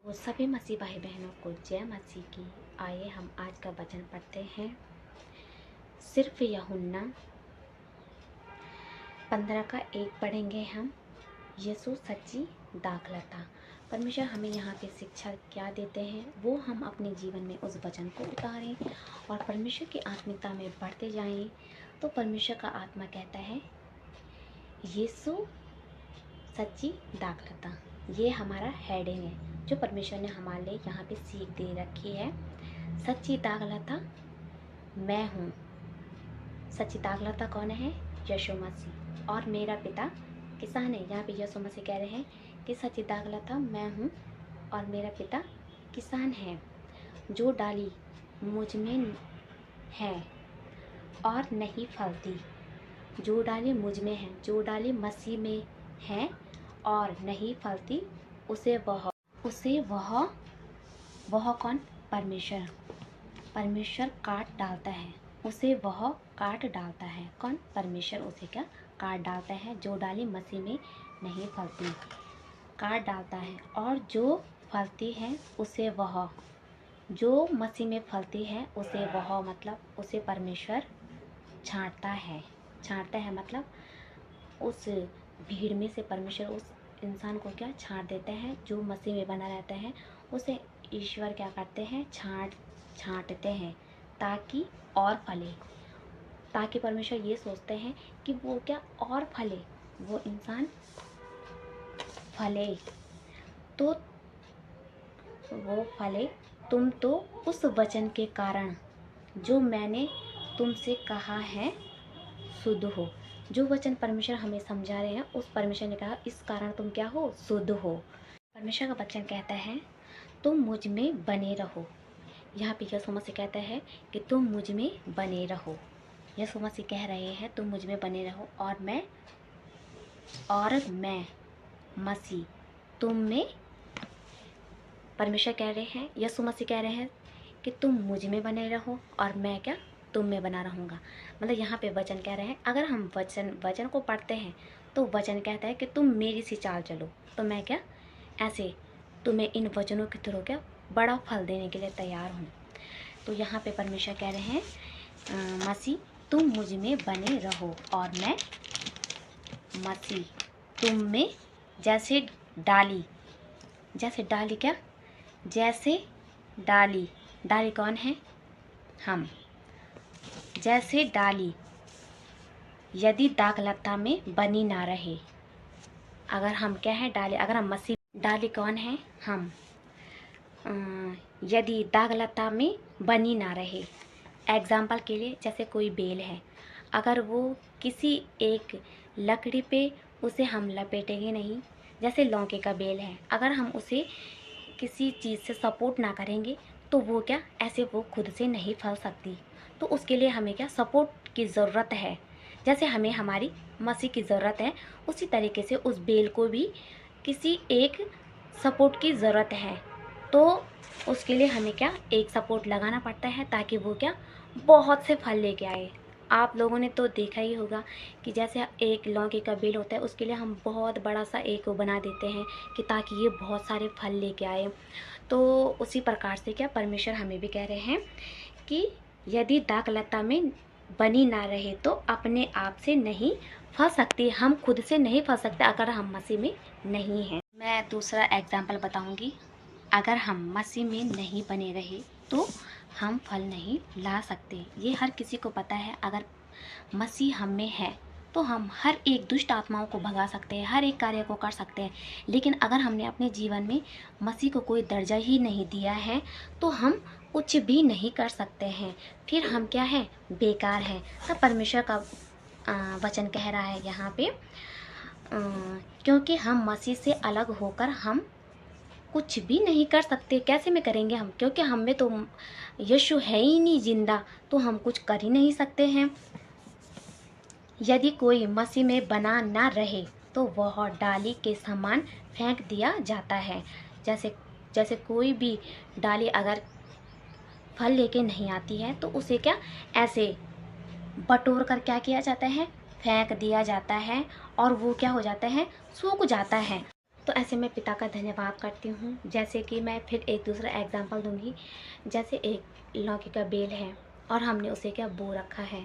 वो सभी मसीह भाई बहनों को जय मसीह की। आइए हम आज का वचन पढ़ते हैं। सिर्फ यूहन्ना 15 का 1 पढ़ेंगे हम। यीशु सच्ची दाखलता। परमेश्वर हमें यहाँ की शिक्षा क्या देते हैं वो हम अपने जीवन में उस वचन को उतारें और परमेश्वर की आत्मिकता में बढ़ते जाएं। तो परमेश्वर का आत्मा कहता है यीशु सच्ची दाखलता। ये हमारा हेडिंग है जो परमेश्वर ने हमारे लिए यहाँ पे सीख दे रखी है। सच्ची दाखलता मैं हूँ। सच्ची दाखलता कौन है? यीशु मसीह। और मेरा पिता किसान है। यहाँ पे यीशु मसीह कह रहे हैं कि सच्ची दाखलता मैं हूँ और मेरा पिता किसान है। जो डाली मुझ में है और नहीं फलती, जो डाली मुझ में है, जो डाली मसीह में है और नहीं फलती, उसे वह कौन? परमेश्वर। परमेश्वर काट डालता है। उसे वह काट डालता है। कौन? परमेश्वर उसे क्या काट डालता है। जो डाली मसीह में नहीं फलती काट डालता है और जो फलती है उसे वह, जो मसीह में फलती है उसे वह मतलब उसे परमेश्वर छांटता है। छांटता है मतलब उस भीड़ में से परमेश्वर उस इंसान को क्या छांट देते हैं। जो मसीह में बना रहता है उसे ईश्वर क्या करते हैं? छांटते हैं ताकि और फले। ताकि परमेश्वर ये सोचते हैं कि वो क्या और फले, वो इंसान फले। तो वो फले। तुम तो उस वचन के कारण जो मैंने तुमसे कहा है शुद्ध हो। जो वचन परमेश्वर हमें समझा रहे हैं उस परमेश्वर ने कहा इस कारण तुम क्या हो? शुद्ध हो। परमेश्वर का वचन कहता है तुम मुझ में बने रहो। यहाँ पे यीशु मसीह कहता है कि तुम मुझ में बने रहो। यीशु मसीह कह रहे हैं तुम मुझ में बने रहो और मैं मसीह तुम में। परमेश्वर कह रहे हैं, यीशु मसीह कह रहे हैं कि तुम मुझ में बने रहो और मैं क्या? तुम में बना रहूँगा। मतलब यहाँ पे वचन कह रहे हैं अगर हम वचन को पढ़ते हैं तो वचन कहता है कि तुम मेरी सी चाल चलो तो मैं क्या ऐसे तुम्हें इन वचनों के थ्रू क्या बड़ा फल देने के लिए तैयार हूँ। तो यहाँ पे परमेश्वर कह रहे हैं मसीह तुम मुझ में बने रहो और मैं मसीह तुम में। जैसे डाली क्या? जैसे डाली कौन है? हम। जैसे डाली यदि दाखलता में बनी ना रहे, अगर हम क्या है? डाली। अगर हम मसीह, डाली कौन है? हम। यदि दाखलता में बनी ना रहे, एग्जाम्पल के लिए जैसे कोई बेल है, अगर वो किसी एक लकड़ी पे उसे हम लपेटेंगे नहीं, जैसे लौकी का बेल है, अगर हम उसे किसी चीज़ से सपोर्ट ना करेंगे तो वो क्या ऐसे वो खुद से नहीं फल सकती। तो उसके लिए हमें क्या सपोर्ट की ज़रूरत है। जैसे हमें हमारी मसीह की ज़रूरत है उसी तरीके से उस बेल को भी किसी एक सपोर्ट की ज़रूरत है। तो उसके लिए हमें क्या एक सपोर्ट लगाना पड़ता है ताकि वो क्या बहुत से फल लेके आए। आप लोगों ने तो देखा ही होगा कि जैसे एक लौकी का बेल होता है उसके लिए हम बहुत बड़ा सा एक बना देते हैं कि ताकि ये बहुत सारे फल लेके आए। तो उसी प्रकार से क्या परमेश्वर हमें भी कह रहे हैं कि यदि दाखलता में बनी ना रहे तो अपने आप से नहीं फल सकती। हम खुद से नहीं फल सकते अगर हम मसीह में नहीं हैं। मैं दूसरा एग्जाम्पल बताऊंगी। अगर हम मसीह में नहीं बने रहे तो हम फल नहीं ला सकते। ये हर किसी को पता है। अगर मसीह हम में है तो हम हर एक दुष्ट आत्माओं को भगा सकते हैं, हर एक कार्य को कर सकते हैं। लेकिन अगर हमने अपने जीवन में मसीह को कोई दर्जा ही नहीं दिया है तो हम कुछ भी नहीं कर सकते हैं। फिर हम क्या है? बेकार हैं। तब परमेश्वर का वचन कह रहा है यहाँ पे क्योंकि हम मसीह से अलग होकर हम कुछ भी नहीं कर सकते। कैसे में करेंगे हम? क्योंकि हम में तो यीशु है ही नहीं जिंदा, तो हम कुछ कर ही नहीं सकते हैं। यदि कोई मसीह में बना ना रहे तो वह डाली के समान फेंक दिया जाता है। जैसे कोई भी डाली अगर फल लेके नहीं आती है तो उसे क्या ऐसे बटोर कर क्या किया जाता है? फेंक दिया जाता है और वो क्या हो जाता है? सूख जाता है। तो ऐसे मैं पिता का धन्यवाद करती हूँ। जैसे कि मैं फिर एक दूसरा एग्जांपल दूंगी। जैसे एक लौकी का बेल है और हमने उसे क्या बो रखा है,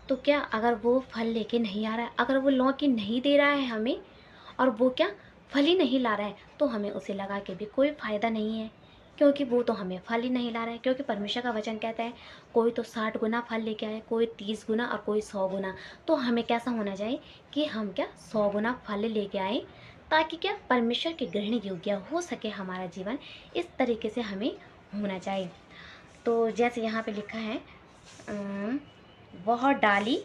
तो क्या अगर वो फल लेके नहीं आ रहा है, अगर वो लौकी नहीं दे रहा है हमें और वो क्या फल ही नहीं ला रहा है, तो हमें उसे लगा के भी कोई फ़ायदा नहीं है, क्योंकि वो तो हमें फल ही नहीं ला रहा है। क्योंकि परमेश्वर का वचन कहता है कोई तो 60 गुना फल लेके आए, कोई 30 गुना और कोई 100 गुना। तो हमें कैसा होना चाहिए कि हम क्या 100 गुना फल लेके आए, ताकि क्या परमेश्वर के ग्रहण योग्य हो सके हमारा जीवन। इस तरीके से हमें होना चाहिए। तो जैसे यहाँ पे लिखा है वह डाली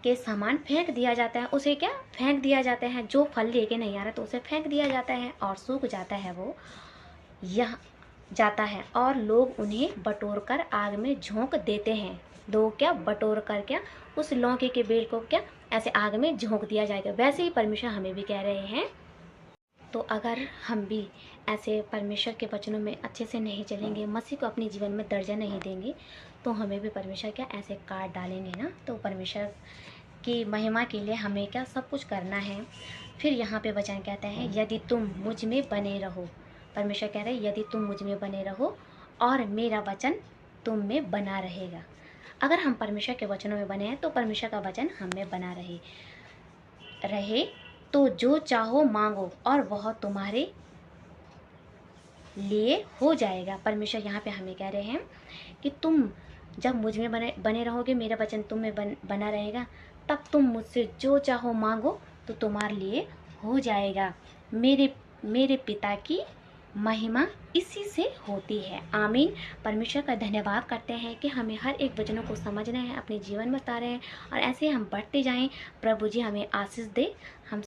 के समान फेंक दिया जाता है, उसे क्या फेंक दिया जाता है। जो फल लेके नहीं आ रहा तो उसे फेंक दिया जाता है और सूख जाता है वो, यह जाता है, और लोग उन्हें बटोर कर आग में झोंक देते हैं। लोग क्या बटोर कर क्या उस लौकी के बेल को क्या ऐसे आग में झोंक दिया जाएगा। वैसे ही परमेश्वर हमें भी कह रहे हैं। तो अगर हम भी ऐसे परमेश्वर के वचनों में अच्छे से नहीं चलेंगे, मसीह को अपने जीवन में दर्जा नहीं देंगे, तो हमें भी परमेश्वर क्या ऐसे काट डालेंगे ना। तो परमेश्वर की महिमा के लिए हमें क्या सब कुछ करना है। फिर यहाँ पे वचन कहता है यदि तुम मुझ में बने रहो, परमेश्वर कह रहे हैं यदि तुम मुझ में बने रहो और मेरा वचन तुम में बना रहेगा। अगर हम परमेश्वर के वचनों में बने हैं तो परमेश्वर का वचन हम में बना रहे तो जो चाहो मांगो और वह तुम्हारे लिए हो जाएगा। परमेश्वर यहाँ पे हमें कह रहे हैं कि तुम जब मुझ में बने रहोगे, मेरा वचन तुम में बना रहेगा, तब तुम मुझसे जो चाहो मांगो तो तुम्हारे लिए हो जाएगा। मेरे पिता की महिमा इसी से होती है। आमीन। परमेश्वर का धन्यवाद करते हैं कि हमें हर एक वचनों को समझना है, अपने जीवन में उतारे हैं और ऐसे हम बढ़ते जाएं। प्रभु जी हमें आशीष दे। हम